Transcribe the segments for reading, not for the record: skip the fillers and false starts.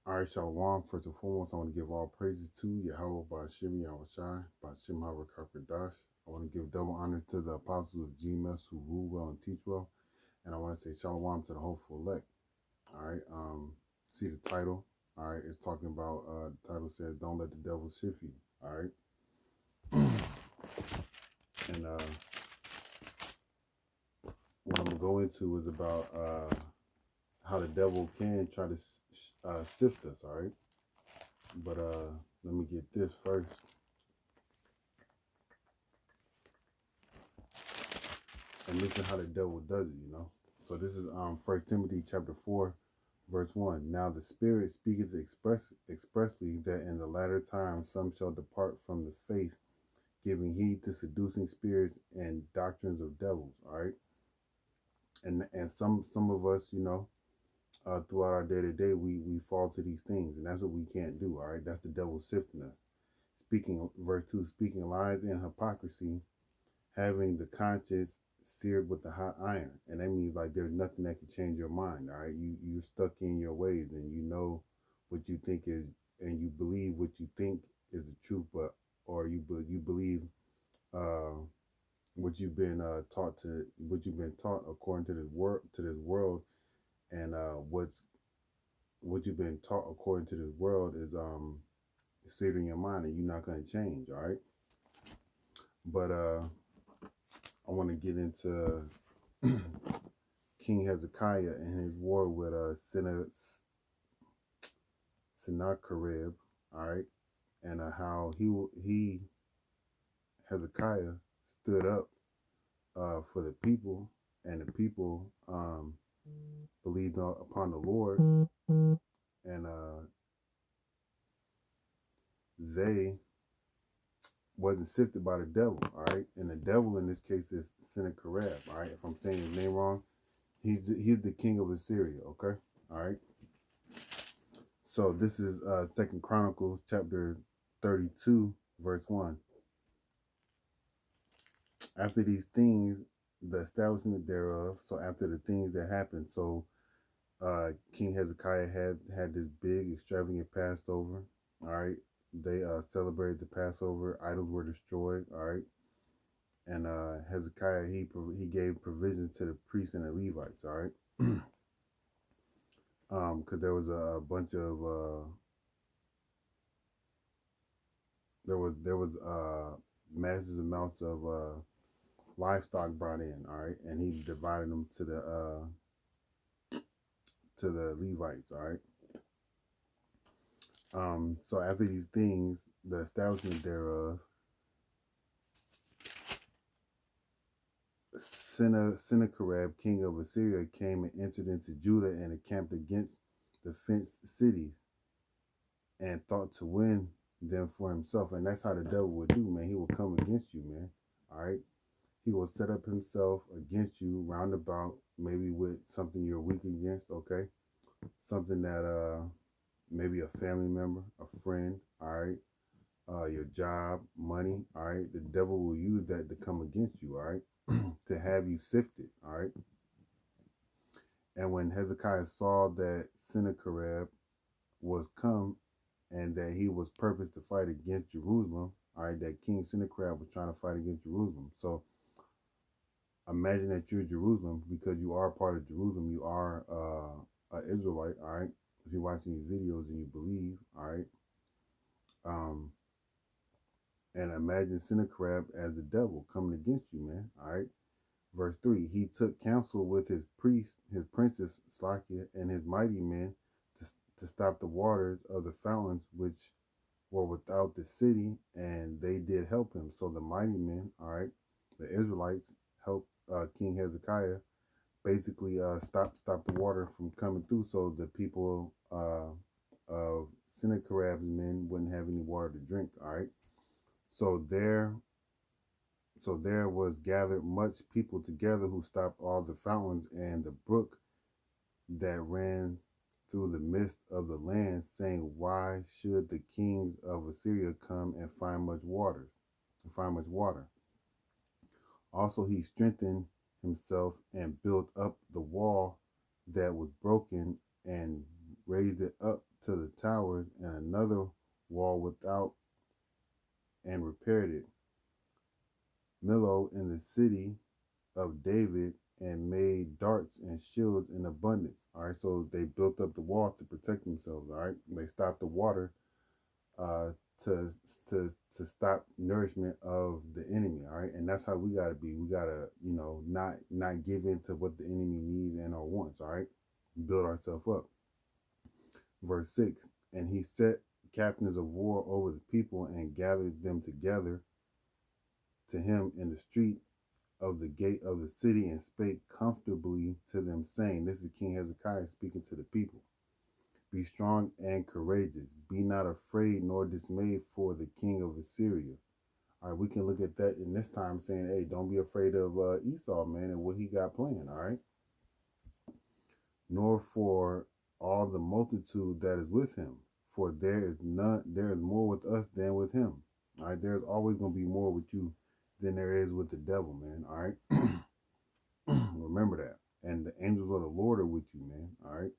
All right, Shalom. First and foremost, I want to give all praises to Yahweh Bashim Yahushai, Bashim Harakakadash. I want to give double honors to the apostles of GMS who rule well and teach well. And I want to say Shalom to the hopeful elect. All right. See the title. All right. It's talking about, the title says, Don't Let the Devil Shift You. All right. And what I'm going to go into is about how the devil can try to sift us. All right. But let me get this first. And listen how the devil does it. So this is First Timothy chapter 4, verse 1. Now the Spirit speaketh expressly that in the latter times some shall depart from the faith, giving heed to seducing spirits and doctrines of devils. All right. And some of us, throughout our day to day, we fall to these things, and that's what we can't do. All right. That's the devil sifting us. Speaking verse 2, speaking lies and hypocrisy, having the conscience seared with the hot iron. And that means like there's nothing that can change your mind. All right. You're stuck in your ways, and you know what you think is, and you believe what you think is the truth, but or you believe uh what you've been taught according to this world. And what you've been taught according to this world is seared in your mind, and you're not going to change. All right. But I want to get into King Hezekiah and his war with Sennacherib, all right, and how he Hezekiah stood up for the people, and the people believed upon the Lord, and they wasn't sifted by the devil, all right, and the devil in this case is Sennacherib, all right. If I'm saying his name wrong, he's the king of Assyria, okay, all right. So this is Second Chronicles chapter 32, verse 1. After these things, the establishment thereof. So after the things that happened, so King Hezekiah had this big extravagant Passover. All right, they celebrated the Passover. Idols were destroyed. All right, and Hezekiah he gave provisions to the priests and the Levites. All right, because there was a bunch of massive amounts of livestock brought in. All right, and he divided them to the Levites. All right. So after these things, the establishment thereof, Sennacherib, king of Assyria, came and entered into Judah and encamped against the fenced cities and thought to win them for himself. And that's how the devil would do, man. He will come against you, man. All right. He will set up himself against you roundabout, maybe with something you're weak against, okay? Something that maybe a family member, a friend, all right? Your job, money, all right? The devil will use that to come against you, all right? To have you sifted, all right? And when Hezekiah saw that Sennacherib was come and that he was purposed to fight against Jerusalem, all right, that King Sennacherib was trying to fight against Jerusalem. So imagine that you're Jerusalem, because you are part of Jerusalem. You are an Israelite, all right? If you're watching these videos and you believe, all right? Um, and imagine Sennacherib as the devil coming against you, man, all right? Verse 3, he took counsel with his priest, his princes, Slakia, and his mighty men to stop the waters of the fountains which were without the city, and they did help him. So the mighty men, all right, the Israelites, helped King Hezekiah basically stop the water from coming through, so the people of Sennacherib's men wouldn't have any water to drink, all right. So there was gathered much people together, who stopped all the fountains and the brook that ran through the midst of the land, saying, why should the kings of Assyria come and find much water? Also he strengthened himself and built up the wall that was broken, and raised it up to the towers, and another wall without, and repaired it. Millo in the city of David, and made darts and shields in abundance. All right, so they built up the wall to protect themselves. All right, they stopped the water uh, to stop nourishment of the enemy. All right, and that's how we gotta be. We gotta, not give in to what the enemy needs and or wants. All right, build ourselves up. Verse 6, and he set captains of war over the people and gathered them together to him in the street of the gate of the city, and spake comfortably to them, saying, this is King Hezekiah speaking to the people, be strong and courageous, be not afraid nor dismayed for the king of Assyria. All right, we can look at that in this time saying, hey, don't be afraid of Esau, man, and what he got planned. All right, nor for all the multitude that is with him, for there is more with us than with him. All right, there's always going to be more with you than there is with the devil, man. All right, remember that. And the angels of the Lord are with you, man. All right,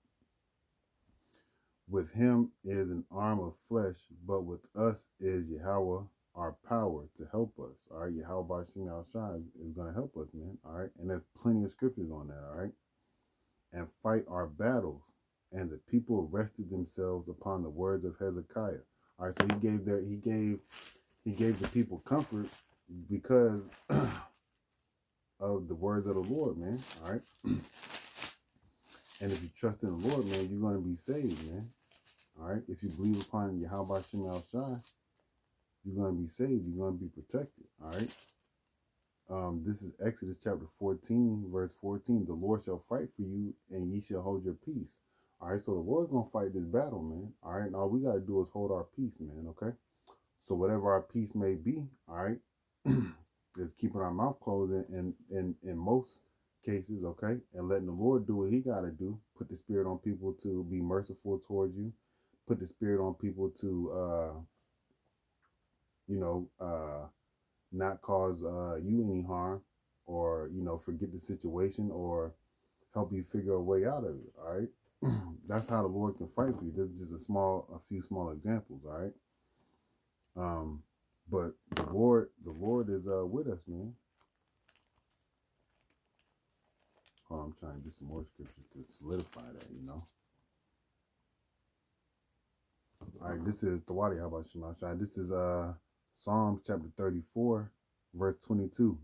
with him is an arm of flesh, but with us is Yahweh, our power to help us. All right, Yahweh Bashim Al Shai is going to help us, man. All right, and there's plenty of scriptures on that. All right, and fight our battles. And the people rested themselves upon the words of Hezekiah. All right, so he gave the people comfort because of the words of the Lord, man. All right, and if you trust in the Lord, man, you're going to be saved, man. All right, if you believe upon Yahweh Shem El Shai, you're going to be saved. You're going to be protected. All right. This is Exodus chapter 14, verse 14. The Lord shall fight for you, and ye shall hold your peace. All right, so the Lord's going to fight this battle, man. All right, and all we got to do is hold our peace, man, okay? So whatever our peace may be, all right, is keeping our mouth closed in most cases, okay? And letting the Lord do what he got to do. Put the spirit on people to be merciful towards you. Put the spirit on people to, not cause you any harm, or forget the situation, or help you figure a way out of it. All right, that's how the Lord can fight for you. This is just a few small examples. All right, but the Lord is with us, man. Oh, I'm trying to get some more scriptures to solidify that. All right, this is Tawadi. How about Shema Shai? This is Psalms chapter 34, verse 22.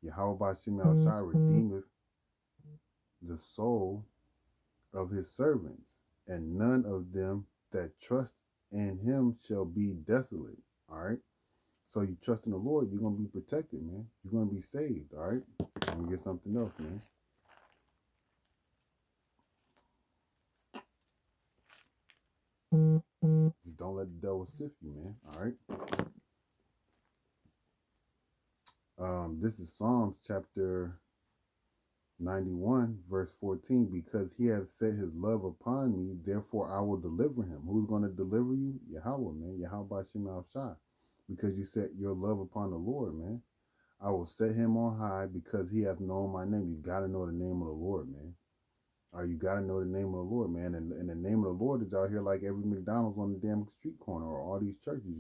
Yahweh Bashem El Shai redeemeth the soul of his servants, and none of them that trust in him shall be desolate. All right. So you trust in the Lord, you're gonna be protected, man. You're gonna be saved. All right. I'm gonna get something else, man. Just don't let the devil sift you, man. All right. This is Psalms chapter 91, verse 14. Because he hath set his love upon me, therefore I will deliver him. Who's going to deliver you? Yahweh, man. Yahweh Bashem Al Shai. Because you set your love upon the Lord, man. I will set him on high because he hath known my name. You got to know the name of the Lord, man. Or you got to know the name of the Lord, man. And the name of the Lord is out here like every McDonald's on the damn street corner, or all these churches,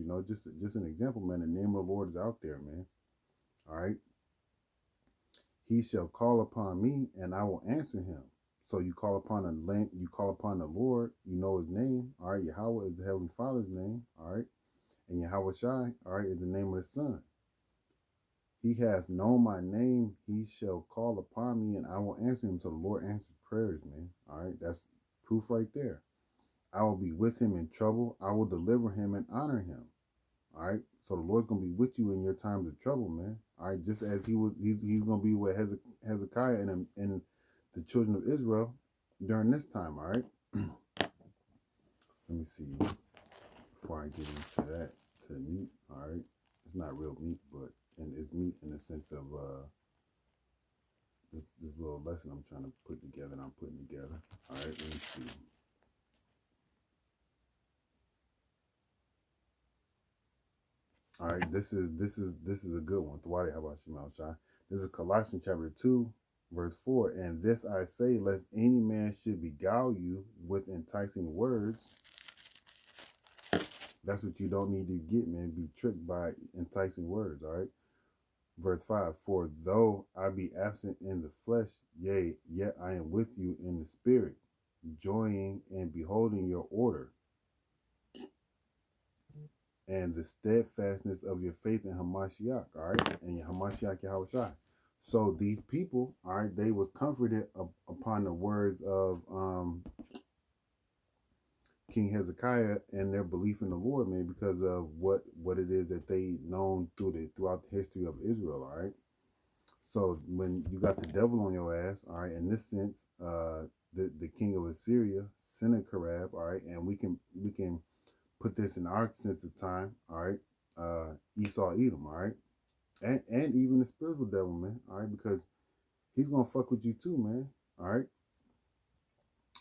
just an example, man. The name of the Lord is out there, man. All right. He shall call upon me and I will answer him. So you call upon the Lord, you know his name. All right. Yahweh is the Heavenly Father's name. All right. And Yahweh Shai, all right, is the name of the Son. He hath known my name. He shall call upon me and I will answer him. So the Lord answers prayers, man. All right. That's proof right there. I will be with him in trouble. I will deliver him and honor him. All right. So the Lord's going to be with you in your times of trouble, man. All right. Just as he's going to be with Hezekiah and the children of Israel during this time. All right. Let me see. Before I get into that, to the meat. All right. It's not real meat, but it's meat in the sense of this little lesson I'm trying to put together and I'm putting together. All right. Let me see. All right, this is a good one. Thwadi, how about you, Shai? This is Colossians chapter 2, Verse 4, and this I say, lest any man should beguile you with enticing words. That's what you don't need to get, man. Be tricked by enticing words, all right? Verse 5, for though I be absent in the flesh, yea, yet I am with you in the spirit, joying and beholding your order and the steadfastness of your faith in Hamashiach, all right? And your Hamashiach Yahushua. So these people, all right, they was comforted upon the words of King Hezekiah and their belief in the Lord, man, because of what it is that they known throughout the history of Israel, all right? So when you got the devil on your ass, all right, in this sense, the king of Assyria, Sennacherib, all right, and we can put this in our sense of time, all right, Esau Edom, all right, and even the spiritual devil, man, all right, because he's gonna fuck with you too, man, all right.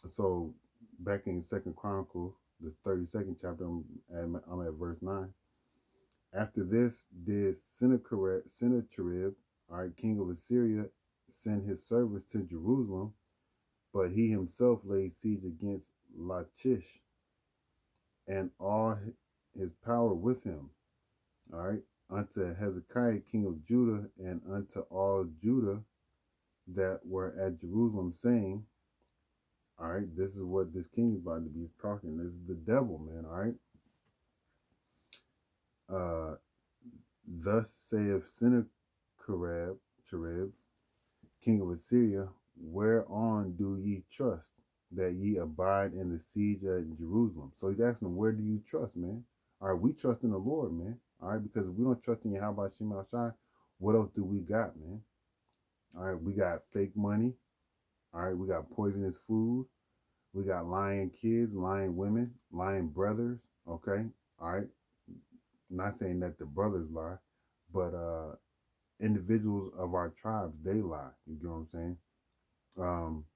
So back in Second Chronicles, the 32nd chapter, I'm at verse 9. After this, did Sennacherib, all right, king of Assyria, send his servants to Jerusalem, but he himself laid siege against Lachish and all his power with him, all right, unto Hezekiah, king of Judah, and unto all Judah that were at Jerusalem, saying, all right, this is what this king is about to be talking. This is the devil, man, all right. Thus saith Sennacherib, king of Assyria, whereon do ye trust that ye abide in the siege at Jerusalem? So he's asking them, where do you trust, man? All right, we trust in the Lord, man. All right, because if we don't trust in Yahweh Shem Shai, what else do we got, man? All right, we got fake money. All right, we got poisonous food. We got lying kids, lying women, lying brothers. Okay, all right. Not saying that the brothers lie, but individuals of our tribes, they lie. You get what I'm saying? Um,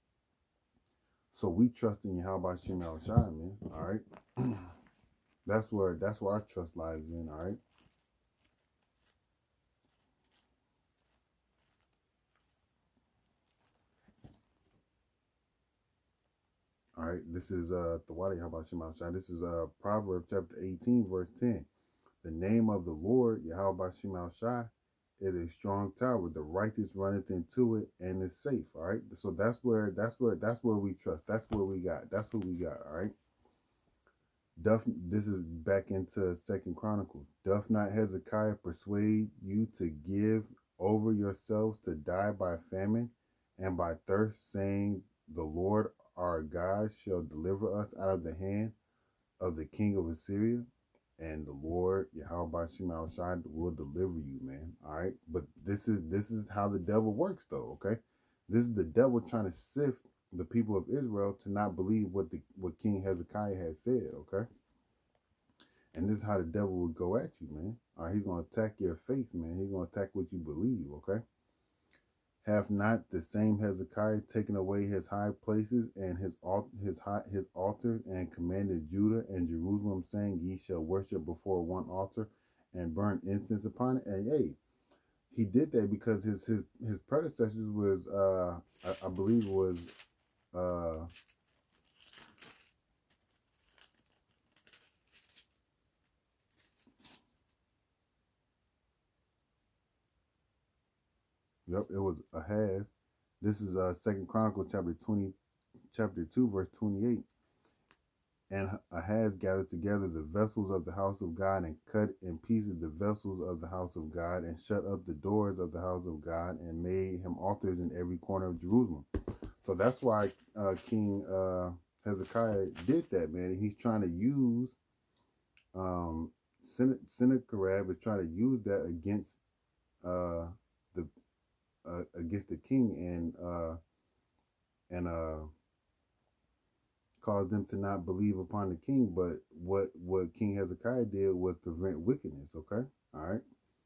so we trust in Yahweh Shem Shai, man. All right. That's where our trust lies in, all right. All right. This is Thawadi Yahweh Shem Shai. This is Proverbs chapter 18, verse 10. The name of the Lord, Yahweh Shem Shai, is a strong tower. The righteous runneth into it and is safe. All right. So that's where we trust. That's where we got. That's who we got. All right. This is back into Second Chronicles. Doth not Hezekiah persuade you to give over yourselves to die by famine and by thirst, saying, the Lord our God shall deliver us out of the hand of the king of Assyria, and the Lord Yahweh Shema Shai will deliver you, man. All right, but this is how the devil works, though. Okay, this is the devil trying to sift the people of Israel to not believe what King Hezekiah had said. Okay, and this is how the devil would go at you, man. All right, he's gonna attack your faith, man. He's gonna attack what you believe. Okay. Have not the same Hezekiah taken away his high places and his altar, and commanded Judah and Jerusalem, saying, ye shall worship before one altar and burn incense upon it? And hey, he did that because his predecessors was I believe was uh yep, it was Ahaz. This is Second Chronicles chapter 2 verse 28. And Ahaz gathered together the vessels of the house of God, and cut in pieces the vessels of the house of God, and shut up the doors of the house of God, and made him altars in every corner of Jerusalem. So that's why King Hezekiah did that, man. And he's trying to use Sennacherib is trying to use that uh, the against the king, and caused them to not believe upon the king. But what King Hezekiah did was prevent wickedness. Okay, all right.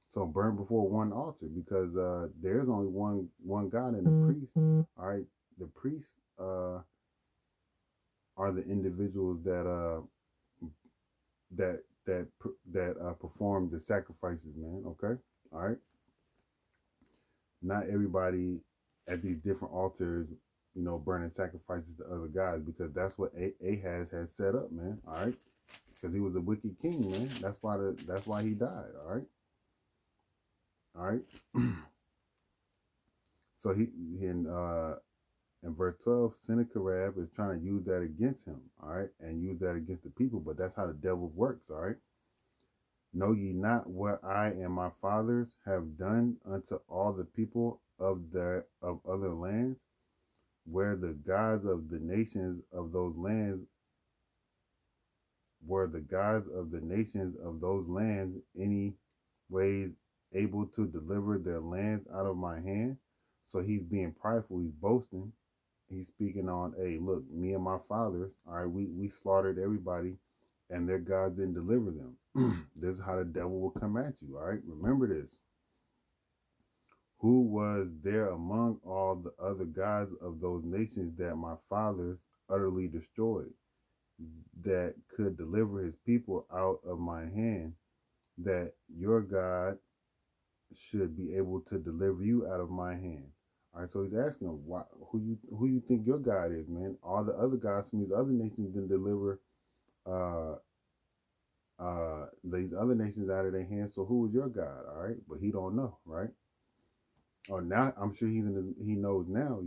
So burn before one altar, because there's only one God, and the priest. All right, the priests are the individuals that perform the sacrifices, man. Okay, all right. Not everybody at these different altars, burning sacrifices to other gods, because that's what Ahaz had set up, man. All right, because he was a wicked king, man. That's why he died. All right, all right. So in verse 12, Sennacherib is trying to use that against him, all right, and use that against the people. But that's how the devil works, all right. Know ye not what I and my fathers have done unto all the people of other lands, where the gods of the nations of those lands were the gods of the nations of those lands any ways able to deliver their lands out of my hand? So he's being prideful, he's boasting, he's speaking on, hey, look, me and my fathers, all right, we slaughtered everybody and their gods didn't deliver them. This is how the devil will come at you, all right? Remember this. Who was there among all the other gods of those nations that my fathers utterly destroyed, that could deliver his people out of my hand, that your God should be able to deliver you out of my hand? All right, so he's asking him, who you think your God is, man? All the other gods from these other nations didn't deliver uh these other nations out of their hands. So who is your God? All right, but he don't know, right? Or now I'm sure he knows now,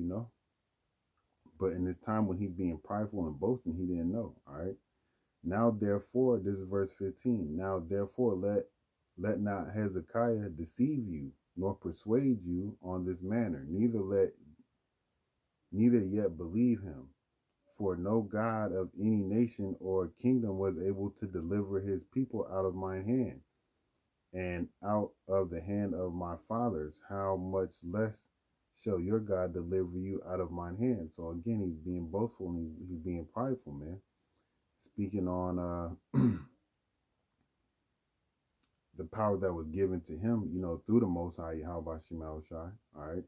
but in this time when he's being prideful and boasting, he didn't know. All right. Now therefore, this is verse 15. Now therefore, let not Hezekiah deceive you, nor persuade you on this manner, neither yet believe him. For no God of any nation or kingdom was able to deliver his people out of mine hand, and out of the hand of my fathers. How much less shall your God deliver you out of mine hand? So again, he's being boastful and he's being prideful, man. Speaking on the power that was given to him, through the Most High Yahweh Shemel Shai. All right.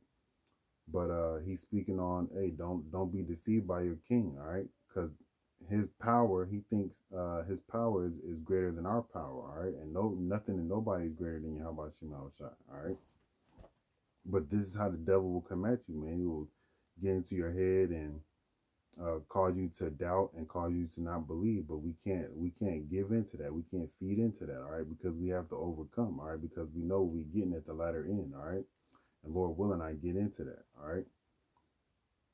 But he's speaking on, hey, don't be deceived by your king, all right? Because his power, he thinks his power is greater than our power, all right? And nothing and nobody is greater than Yahweh Shemel Shai, all right? But this is how the devil will come at you, man. He will get into your head and cause you to doubt and cause you to not believe. But we can't give into that. We can't feed into that, all right? Because we have to overcome, all right? Because we know we're getting at the latter end, all right? And Lord willing, I get into that, all right?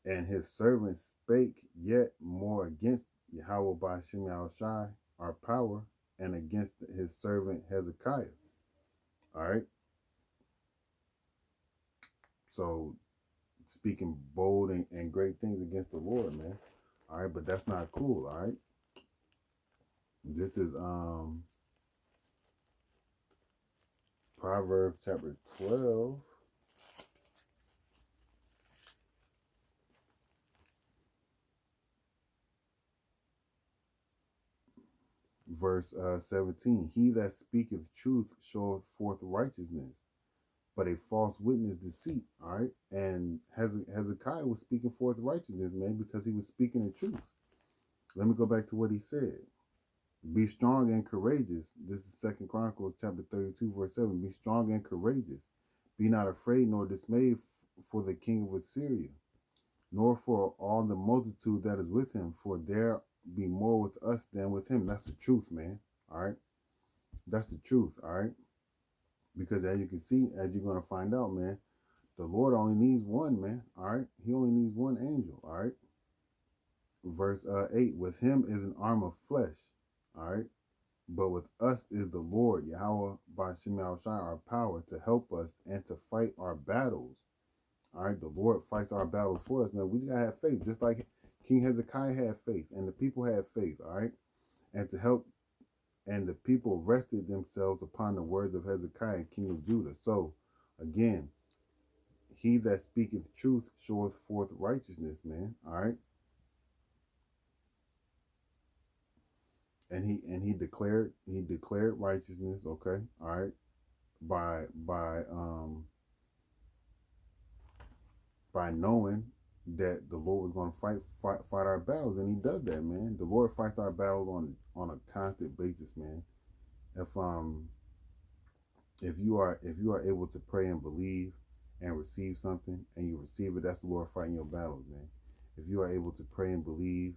And his servant spake yet more against Yahweh by Shem Shai, our power, and against his servant Hezekiah. All right. So speaking bold and great things against the Lord, man. All right, but that's not cool. All right. This is Proverbs chapter 12, verse 17. He that speaketh truth showeth forth righteousness, but a false witness deceit. All right. And Hezekiah was speaking forth righteousness, man, because he was speaking the truth. Let me go back to what he said. Be strong and courageous. This is Second Chronicles chapter 32, verse 7. Be strong and courageous. Be not afraid nor dismayed for the king of Assyria, nor for all the multitude that is with him, for there be more with us than with him. That's the truth, man. All right. That's the truth. All right. Because as you can see, as you're going to find out, man, the Lord only needs one, man. All right. He only needs one angel. All right. Verse 8. With him is an arm of flesh. All right. But with us is the Lord, Yahweh by Shemal Shai, our power to help us and to fight our battles. All right. The Lord fights our battles for us. Man, we just got to have faith. Just like King Hezekiah had faith and the people had faith. All right. And to help. And the people rested themselves upon the words of Hezekiah, king of Judah. So, again, he that speaketh truth showeth forth righteousness, man. All right. And he declared righteousness, okay, all right, by knowing that the Lord was going to fight our battles, and he does that, man. The Lord fights our battles on a constant basis, man. If if you are able to pray and believe and receive something, and you receive it, that's the Lord fighting your battles, man. If you are able to pray and believe,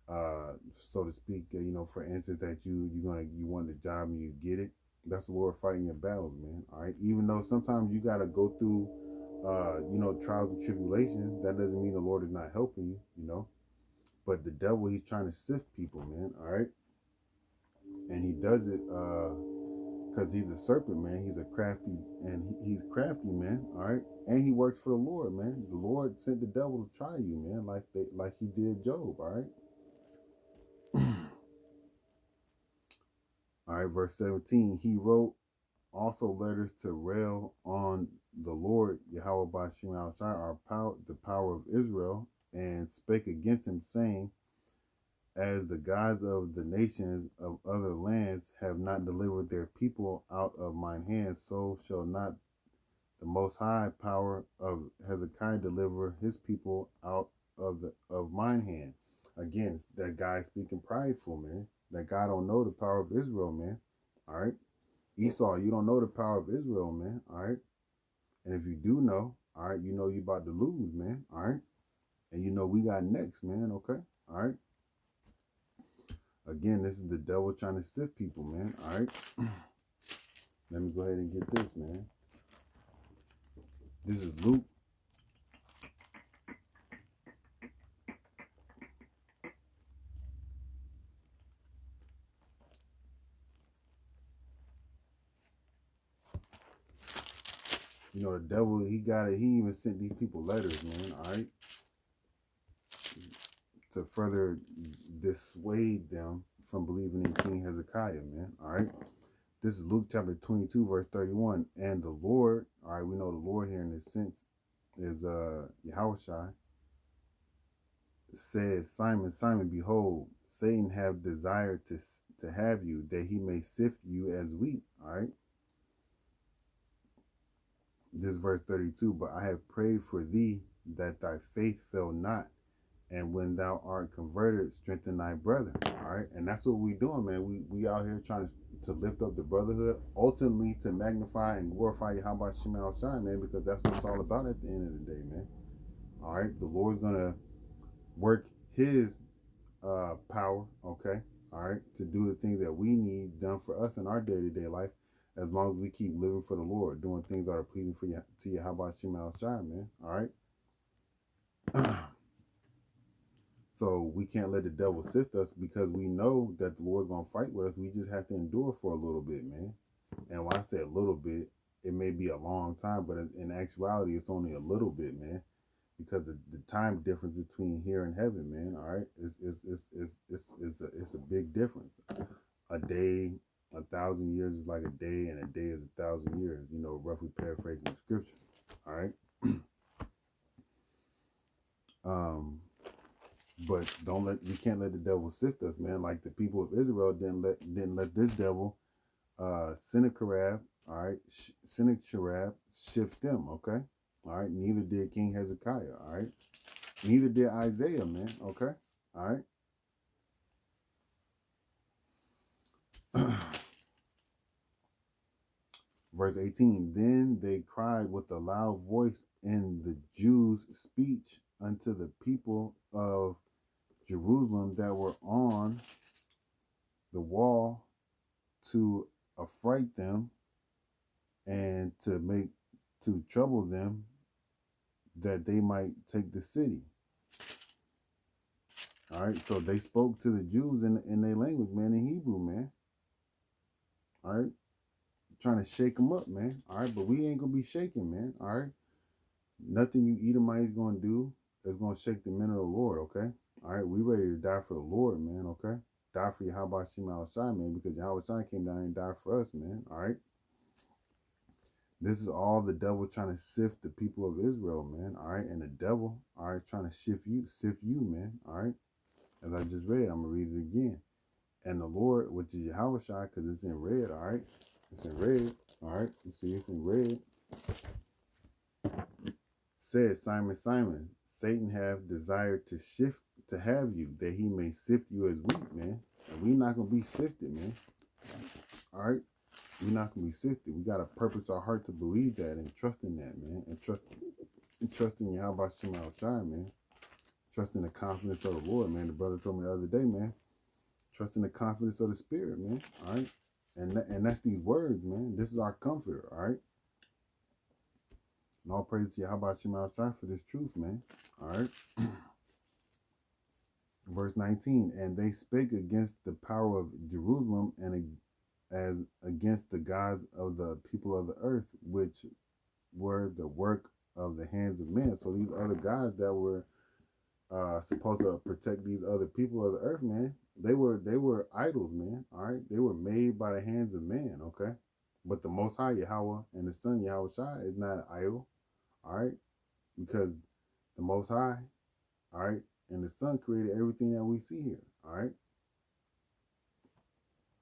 so to speak, for instance, that you want the job and you get it, that's the Lord fighting your battles, man. All right. Even though sometimes you gotta go through, trials and tribulations, that doesn't mean the Lord is not helping you. But the devil, he's trying to sift people, man. All right. And he does it, because he's a serpent, man. He's a crafty, and he's crafty, man. All right. And he works for the Lord, man. The Lord sent the devil to try you, man, like he did Job. All right. All right, verse 17. He wrote also letters to rail on the Lord Yahweh by Shem our power, the power of Israel, and spake against him, saying, as the gods of the nations of other lands have not delivered their people out of mine hand, so shall not the most high power of Hezekiah deliver his people out of mine hand. Again, that guy speaking prideful, man. That guy don't know the power of Israel, man. All right. Esau, you don't know the power of Israel, man. All right. And if you do know, all right, you know you about to lose, man. All right. And you know we got next, man. Okay. All right. Again, this is the devil trying to sift people, man. All right. Let me go ahead and get this, man. This is Luke. The devil, he got it. He even sent these people letters, man. All right. To further dissuade them from believing in King Hezekiah, man. All right. This is Luke chapter 22, verse 31. And the Lord, all right, we know the Lord here in this sense is Yahushua, says, Simon, Simon, behold, Satan have desired to have you, that he may sift you as wheat. All right. This verse 32. But I have prayed for thee that thy faith fail not, and when thou art converted, strengthen thy brethren. All right. And that's what we doing, man. We out here trying to lift up the brotherhood, ultimately to magnify and glorify Yahweh Shema Shai, man, because that's what it's all about at the end of the day, man. All right. The Lord's gonna work his power, okay, all right, to do the things that we need done for us in our day-to-day life, as long as we keep living for the Lord, doing things that are pleasing for you, to Yahweh Shema Shai, man. All right. So we can't let the devil sift us, because we know that the Lord's gonna fight with us. We just have to endure for a little bit, man. And when I say a little bit, it may be a long time, but in actuality, it's only a little bit, man. Because the time difference between here and heaven, man, all right, it's a big difference. A day, 1,000 years is like a day, and a day is 1,000 years. Roughly paraphrasing the scripture. All right. But we can't let the devil sift us, man. Like the people of Israel didn't let this devil, Sennacherib, all right, Sennacherib shift them, okay, all right. Neither did King Hezekiah, all right. Neither did Isaiah, man, okay, all right. Verse 18. Then they cried with a loud voice in the Jews' speech unto the people of Jerusalem that were on the wall, to affright them and to trouble them, that they might take the city. All right, so they spoke to the Jews in their language, man, in Hebrew, man. All right, trying to shake them up, man. All right, but we ain't gonna be shaking, man. All right, nothing you Edomites gonna do is gonna shake the men of the Lord. Okay, all right, we ready to die for the Lord, man. Okay, die for Yahweh Shema Shai, man, because Yahweh Shai came down and died for us, man. All right. This is all the devil trying to sift the people of Israel, man. All right. And the devil, all right, trying to sift you, man. All right. As I just read, I'm going to read it again. And the Lord, which is Yahweh Shai, because it's in red, all right. It's in red. All right. You see, it's in red. Said, Simon, Simon, Satan have desired to have you, that he may sift you as wheat, man. And we not going to be sifted, man. All right. We're not gonna be sifted. We gotta purpose our heart to believe that and trust in that, man. And trust in Yahweh Shema Shai, man. Trust in the confidence of the Lord, man. The brother told me the other day, man. Trust in the confidence of the Spirit, man. All right. And that's these words, man. This is our comforter, all right? And all praise to Yahweh Shema Shai for this truth, man. All right. Verse 19, and they spake against the power of Jerusalem and as against the gods of the people of the earth, which were the work of the hands of men. So these other gods that were supposed to protect these other people of the earth, man, they were idols, man. All right, they were made by the hands of man. Okay, but the Most High Yahweh and the Son Yahweh Shai is not an idol. All right, because the Most High, all right, and the Son created everything that we see here. All right,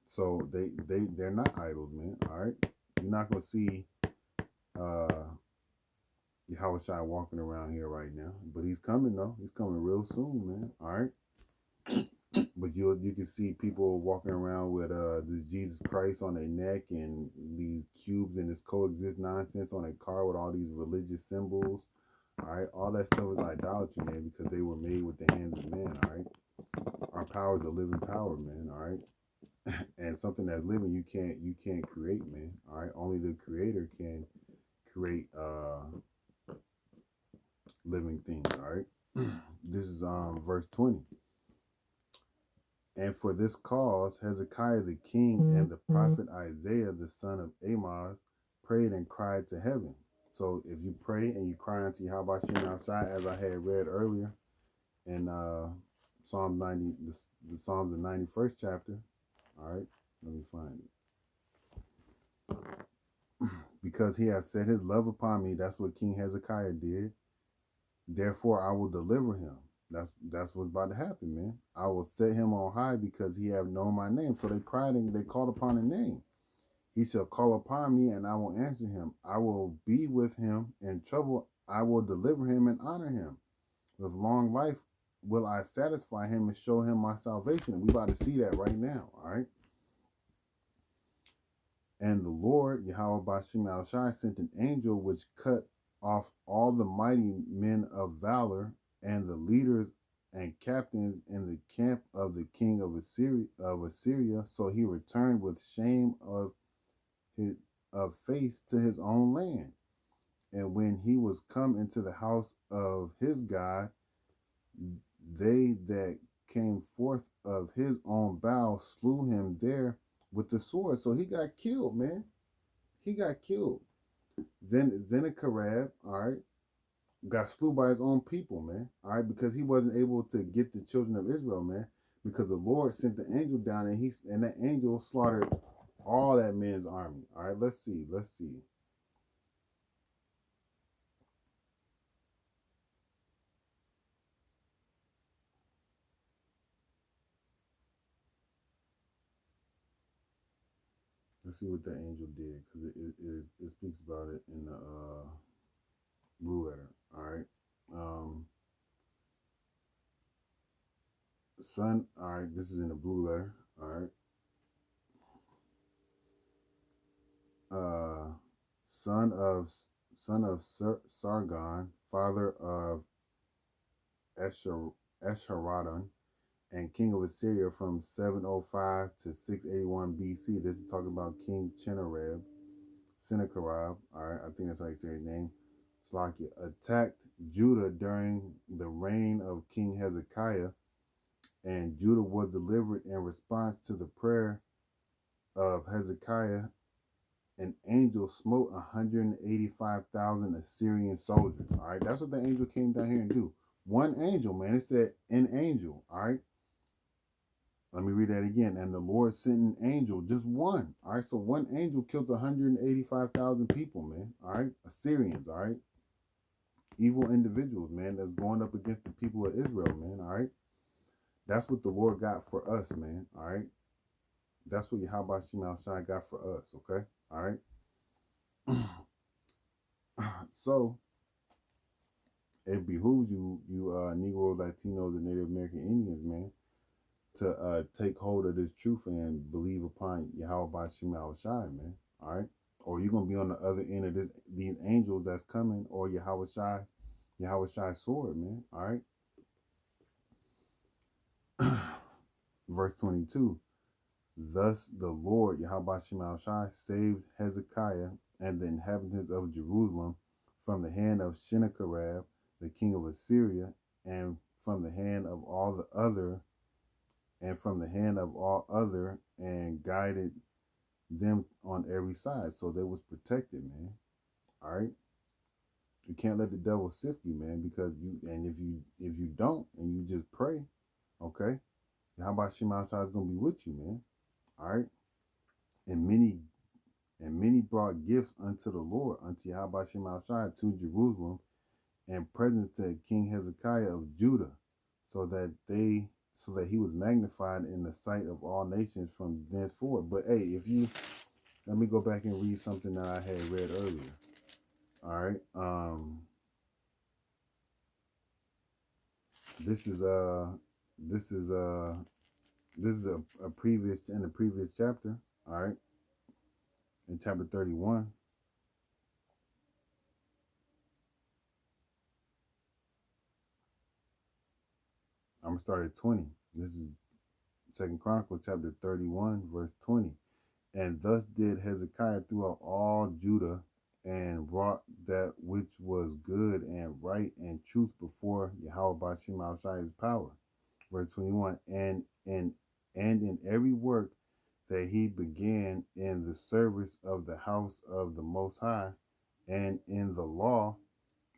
so they're not idols, man. All right, you're not gonna see uh Yahweh Shai walking around here right now, but he's coming though. He's coming real soon, man. All right. But you can see people walking around with this Jesus Christ on their neck and these cubes and this coexist nonsense on their car with all these religious symbols. All right, all that stuff is idolatry, man, because they were made with the hands of man. All right, our power is a living power, man. All right, and something that's living you can't create, man. All right, only the Creator can create living things. All right, this is verse 20. And for this cause, Hezekiah the king and the prophet Isaiah the son of Amoz prayed and cried to heaven. So if you pray and you cry unto Yahweh Shem outside, as I had read earlier in Psalm 90, the Psalms, the 91st chapter. All right, let me find it. Because he hath set his love upon me, that's what King Hezekiah did. Therefore, I will deliver him. That's what's about to happen, man. I will set him on high because he have known my name. So they cried and they called upon the name. He shall call upon me and I will answer him. I will be with him in trouble. I will deliver him and honor him. With long life will I satisfy him and show him my salvation. We about to see that right now, all right? And the Lord, Yahweh Bashim Al Shai, sent an angel which cut off all the mighty men of valor and the leaders and captains in the camp of the king of Assyria. So he returned with shame his of face to his own land. And when he was come into the house of his God, they that came forth of his own bowels slew him there with the sword. So he got killed, man. He got killed. Sennacherib, all right, got slew by his own people, man. All right, because he wasn't able to get the children of Israel, man. Because the Lord sent the angel down and that angel slaughtered all that man's army. All right, let's see. Let's see what that angel did, because it speaks about it in the blue letter. All right. Son, all right, this is in the blue letter. All right. Uh son of Sargon, father of Esarhaddon, and king of Assyria from 705 to 681 BC. This is talking about King Sennacherib. All right, I think that's how you say his name. Slakia attacked Judah during the reign of King Hezekiah, and Judah was delivered in response to the prayer of Hezekiah. An angel smote 185,000 Assyrian soldiers. All right, that's what the angel came down here and do. One angel, man. It said an angel. All right. Let me read that again. And the Lord sent an angel, just one. All right. So one angel killed 185,000 people, man. All right. Assyrians. All right. Evil individuals, man, that's going up against the people of Israel, man. All right. That's what the Lord got for us, man. All right. That's what Yahweh Shema Shai got for us. Okay. All right. So it behooves you Negro, Latinos, and Native American Indians, man, to take hold of this truth and believe upon Yahweh by Shema Shai, man. All right. Or you're gonna be on the other end of these angels that's coming, or Yahweh Shai's sword, man. All right. Verse 22. Thus the Lord Yahweh Shemel Shai saved Hezekiah and the inhabitants of Jerusalem from the hand of Sennacherib, the king of Assyria, and from the hand of all the other, and from the hand of all other, and guided them on every side. So they was protected, man. All right. You can't let the devil sift you, man, because if you don't and you just pray, okay, how about Shema Shai is gonna be with you, man. All right. And many brought gifts unto the Lord, unto Yahweh Shema Shai to Jerusalem, and presents to King Hezekiah of Judah, so that he was magnified in the sight of all nations from thenceforth. But hey, if you let me go back and read something that I had read earlier. All right. This is this is uh this is a previous in the previous chapter. All right, in chapter 31. I'm gonna start at 20. This is Second Chronicles chapter 31, verse 20. And thus did Hezekiah throughout all Judah, and wrought that which was good and right and truth before Yahweh by Shema Shai's power. Verse 21. And in every work that he began in the service of the house of the Most High, and in the law,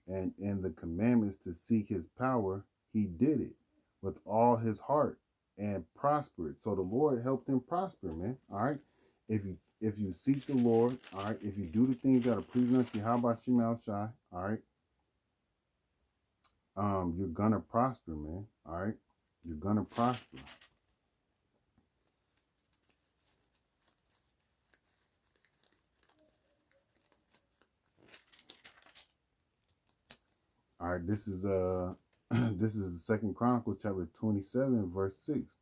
and in the commandments to seek his power, he did it with all his heart and prospered. So the Lord helped him prosper, man. All right. If you seek the Lord, all right, if you do the things that are pleasing unto you, how about Shemal Shai? All right, you're gonna prosper, man. All right, you're gonna prosper. All right, this is this is the Second Chronicles chapter 27, verse 6.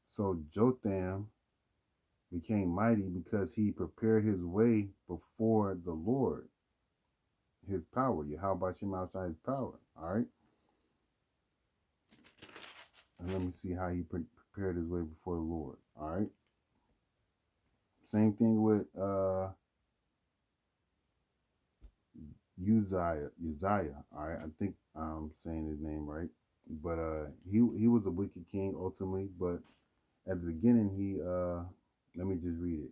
So Jotham became mighty because he prepared his way before the Lord, his power. How about him outside his power? All right. And let me see how he prepared his way before the Lord. All right. Same thing with Uzziah. All right. I think I'm saying his name right. But he was a wicked king ultimately. But at the beginning, he let me just read it.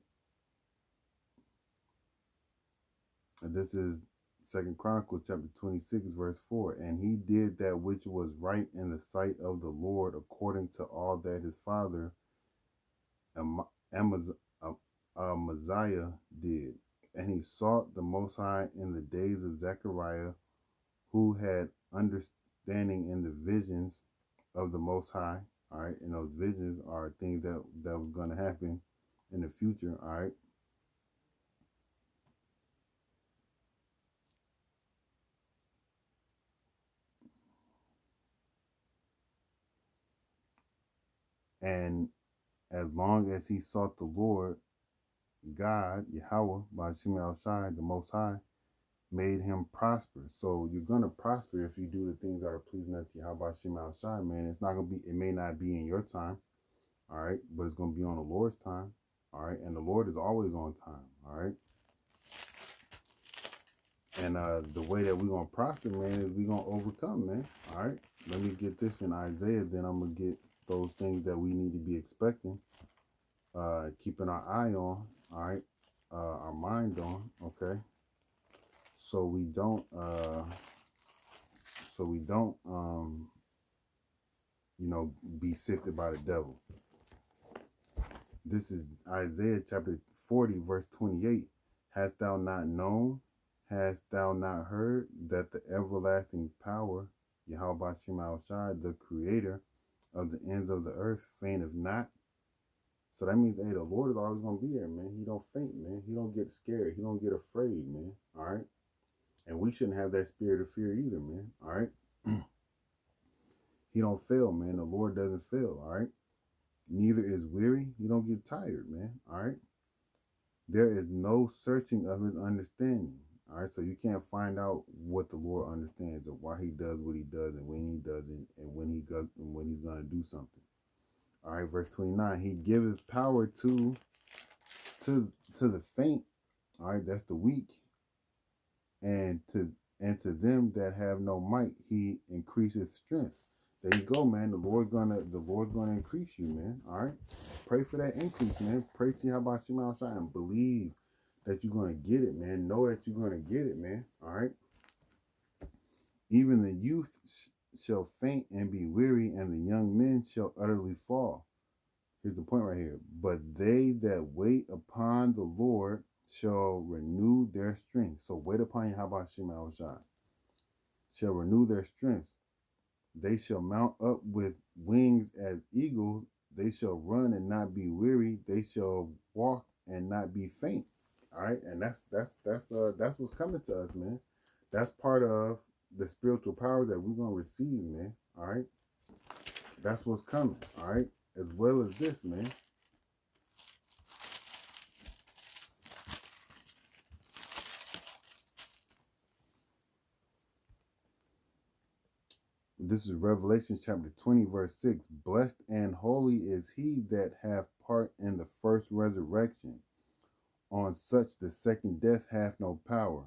This is Second Chronicles chapter 26, verse 4. And he did that which was right in the sight of the Lord, according to all that his father Amaziah did. And he sought the Most High in the days of Zechariah, who had understanding in the visions of the Most High. All right. And those visions are things that was going to happen in the future. All right. And as long as he sought the Lord, God, Yahweh, by Shem El Shai, the Most High, made him prosper. So you're gonna prosper if you do the things that are pleasing unto Yahweh by Shem El Shai, man. It's not gonna be. It may not be in your time, all right, but it's gonna be on the Lord's time, all right. And the Lord is always on time, all right. And the way that we're gonna prosper, man, is we're gonna overcome, man. All right. Let me get this in Isaiah, then I'm gonna get those things that we need to be expecting, keeping our eye on, all right, our mind on, okay. So we don't be sifted by the devil. This is Isaiah chapter 40, verse 28. Hast thou not known, hast thou not heard, that the everlasting power, Yahweh Shema Shai, the creator of the ends of the earth, fainteth not? So that means, hey, the Lord is always gonna be there, man. He don't faint, man. He don't get scared. He don't get afraid, man. All right. And we shouldn't have that spirit of fear either, man. All right. He don't fail, man. The Lord doesn't fail, all right? Neither is weary. He don't get tired, man, all right? There is no searching of his understanding, all right? So you can't find out what the Lord understands or why he does what he does and when he does it and when he goes and when he's going to do something. All right, verse 29, he giveth power to the faint, all right, that's the weak, and to them that have no might, he increaseth strength. There you go, man. The Lord's gonna increase you, man. All right. Pray for that increase, man. Pray to Yahweh Shema Shai and believe that you're gonna get it, man. Know that you're gonna get it, man. All right. Even the youth shall faint and be weary, and the young men shall utterly fall. Here's the point right here. But they that wait upon the Lord shall renew their strength. So wait upon Yahweh Shema Shai. Shall renew their strength. They shall mount up with wings as eagles. They shall run and not be weary. They shall walk and not be faint. All right, and that's what's coming to us, man. That's part of the spiritual powers that we're gonna receive, man. All right, that's what's coming. All right, as well as this, man. This is Revelation chapter 20, verse 6. Blessed and holy is he that hath part in the first resurrection. On such the second death hath no power,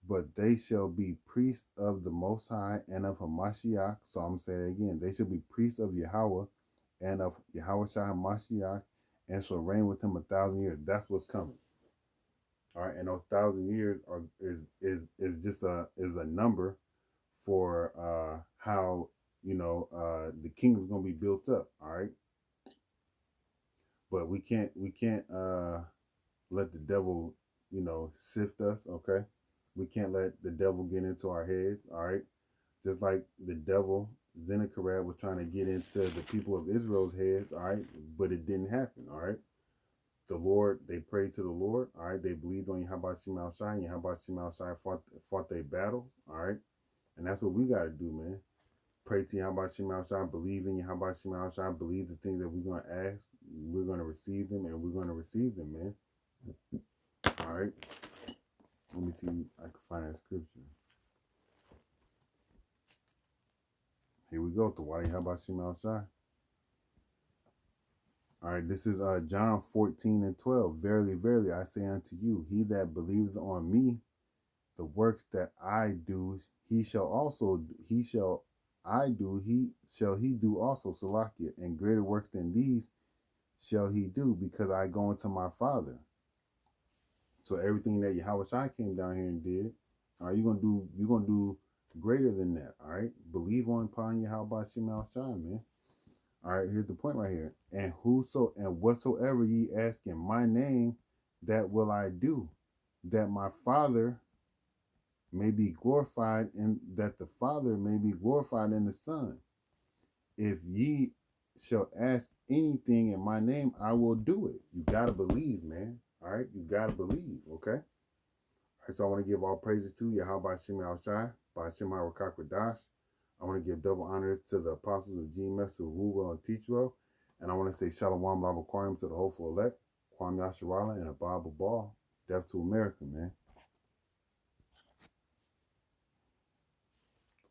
but they shall be priests of the Most High and of Hamashiach. So I'm going to say it again. They shall be priests of Yahweh and of Yahweh Shai Hamashiach and shall reign with him 1,000 years. That's what's coming. All right. And those 1,000 years is just a number for how, the kingdom's going to be built up. All right. But we can't let the devil, sift us, okay? We can't let the devil get into our heads, all right? Just like the devil, Sennacherib, was trying to get into the people of Israel's heads, all right? But it didn't happen, all right? The Lord, they prayed to the Lord, all right? They believed on Yahweh Shema Shai, and Yahweh Shema Shai fought their battles, all right? And that's what we got to do, man. Pray to Yahweh Shema Shai, believe in Yahweh Shema Shai, believe the things that we're going to ask, we're going to receive them, and we're going to receive them, man. All right. Let me see if I can find that scripture. Here we go. The Wadi Habashim Al Shai. All right, this is John 14 and 12. Verily, verily, I say unto you, he that believeth on me, the works that I do, he shall he do also, Salakia, and greater works than these shall he do, because I go unto my Father. So everything that Yahweh Shai came down here and did, all right, you're gonna do greater than that. All right, believe on upon Yahweh Shema Shai, man. All right, here's the point right here. And whatsoever ye ask in my name, that will I do, that my Father may be glorified, and that the Father may be glorified in the Son. If ye shall ask anything in my name, I will do it. You gotta believe, man. All right, you gotta believe. Okay. So I want to give all praises to Yahweh Shem Al Shai, by Shem HaRakakwadash. I want to give double honors to the apostles of GMS who rule well and teach well. And I want to say Shalom Lava Kwam to the hopeful elect, Kwam Yasharala, and a Bible Ball. Death to America, man.